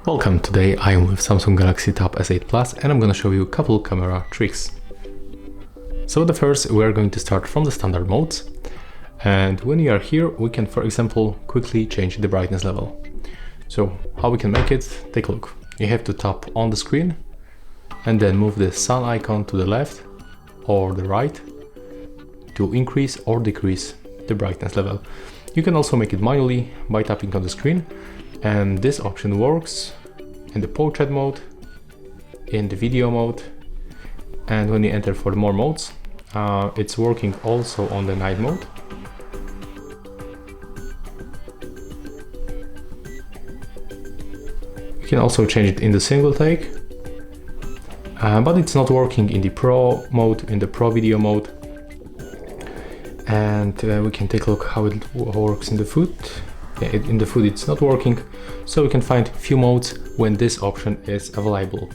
Welcome, today I am with Samsung Galaxy Tab S8 Plus and I'm gonna show you a couple camera tricks. So the first, we are going to start from the standard modes, and when we are here we can, for example, quickly change the brightness level. So how we can make it, take a look. You have to tap on the screen and then move the sun icon to the left or the right to increase or decrease the brightness level. You can also make it manually by tapping on the screen, and this option works in the portrait mode, in the video mode, and when you enter for more modes, it's working also on the night mode. You can also change it in the single take, but it's not working in the Pro mode, in the Pro video mode. And we can take a look how it works in the foot. In the foot it's not working, so we can find few modes when this option is available.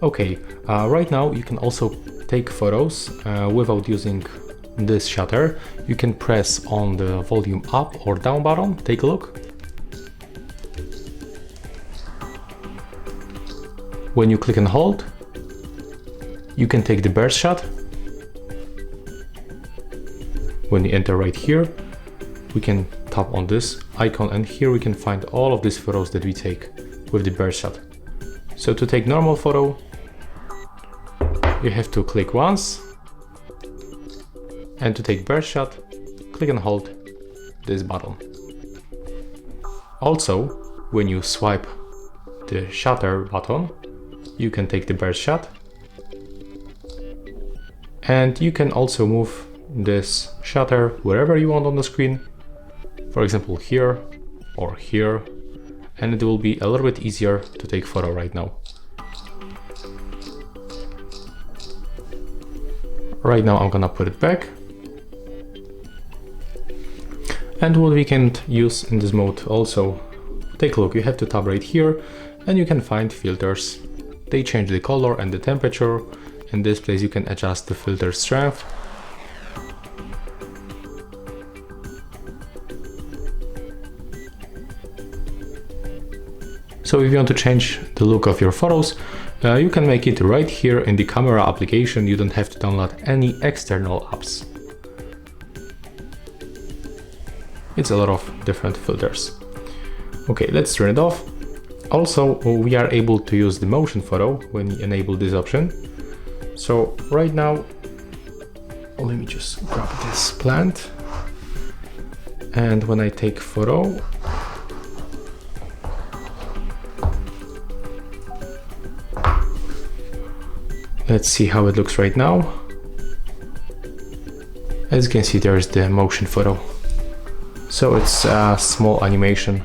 Okay, right now you can also take photos without using this shutter. You can press on the volume up or down button, take a look. When you click and hold, you can take the burst shot. When you enter right here, we can tap on this icon and here we can find all of these photos that we take with the burst shot. So to take normal photo, you have to click once, and to take burst shot, click and hold this button. Also, when you swipe the shutter button, you can take the burst shot, and you can also move this shutter wherever you want on the screen. For example, here or here, and it will be a little bit easier to take photo right now. Right now I'm gonna put it back. And what we can use in this mode also, take a look, you have to tab right here and you can find filters. They change the color and the temperature. In this place you can adjust the filter strength. So if you want to change the look of your photos, you can make it right here in the camera application. You don't have to download any external apps. It's a lot of different filters. Okay, let's turn it off. Also, we are able to use the motion photo when you enable this option. So right now, let me just grab this plant. And when I take photo, let's see how it looks right now. As you can see, there's the motion photo. So it's a small animation.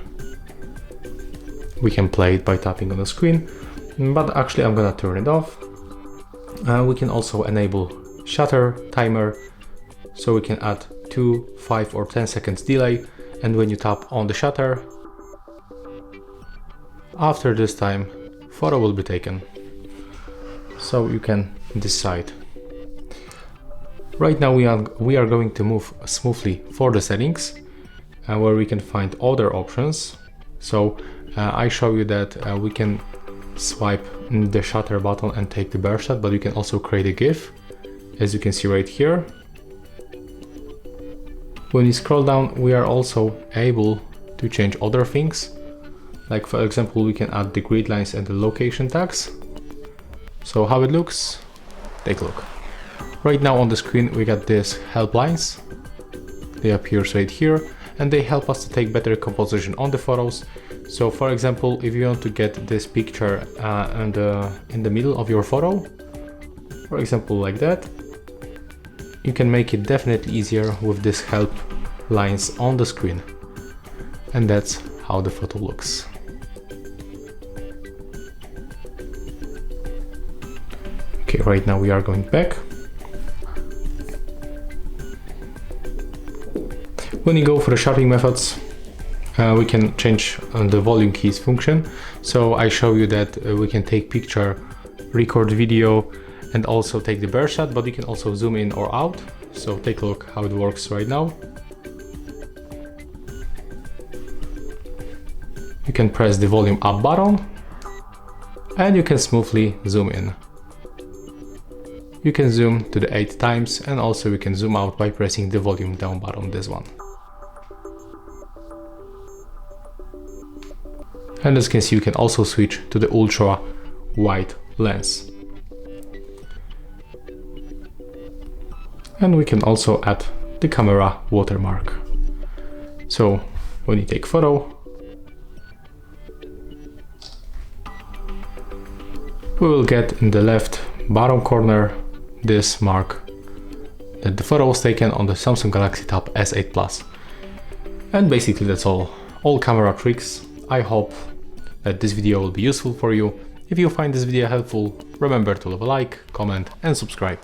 We can play it by tapping on the screen, but actually I'm gonna turn it off. We can also enable shutter timer, so we can add 2, 5 or 10 seconds delay, and when you tap on the shutter, after this time, photo will be taken. So you can decide. Right now we are going to move smoothly for the settings, where we can find other options. So I show you that we can swipe the shutter button and take the burst shot, but you can also create a GIF, as you can see right here. When you scroll down, we are also able to change other things. Like for example, we can add the grid lines and the location tags. So how it looks, take a look. Right now on the screen we got these helplines. They appear right here and they help us to take better composition on the photos. So for example, if you want to get this picture in the middle of your photo, for example like that, you can make it definitely easier with this help lines on the screen. And that's how the photo looks. Okay, right now we are going back. When you go for the sharpening methods, we can change the volume keys function. So I show you that we can take picture, record video, and also take the burst shot, but you can also zoom in or out. So take a look how it works right now. You can press the volume up button and you can smoothly zoom in. You can zoom to the 8 times, and also you can zoom out by pressing the volume down button, this one. And as you can see, you can also switch to the ultra wide lens. And we can also add the camera watermark. So when you take photo, we will get in the left bottom corner this mark that the photo was taken on the Samsung Galaxy Tab S8 Plus. And basically that's all camera tricks. I hope that this video will be useful for you. If you find this video helpful, remember to leave a like, comment and subscribe.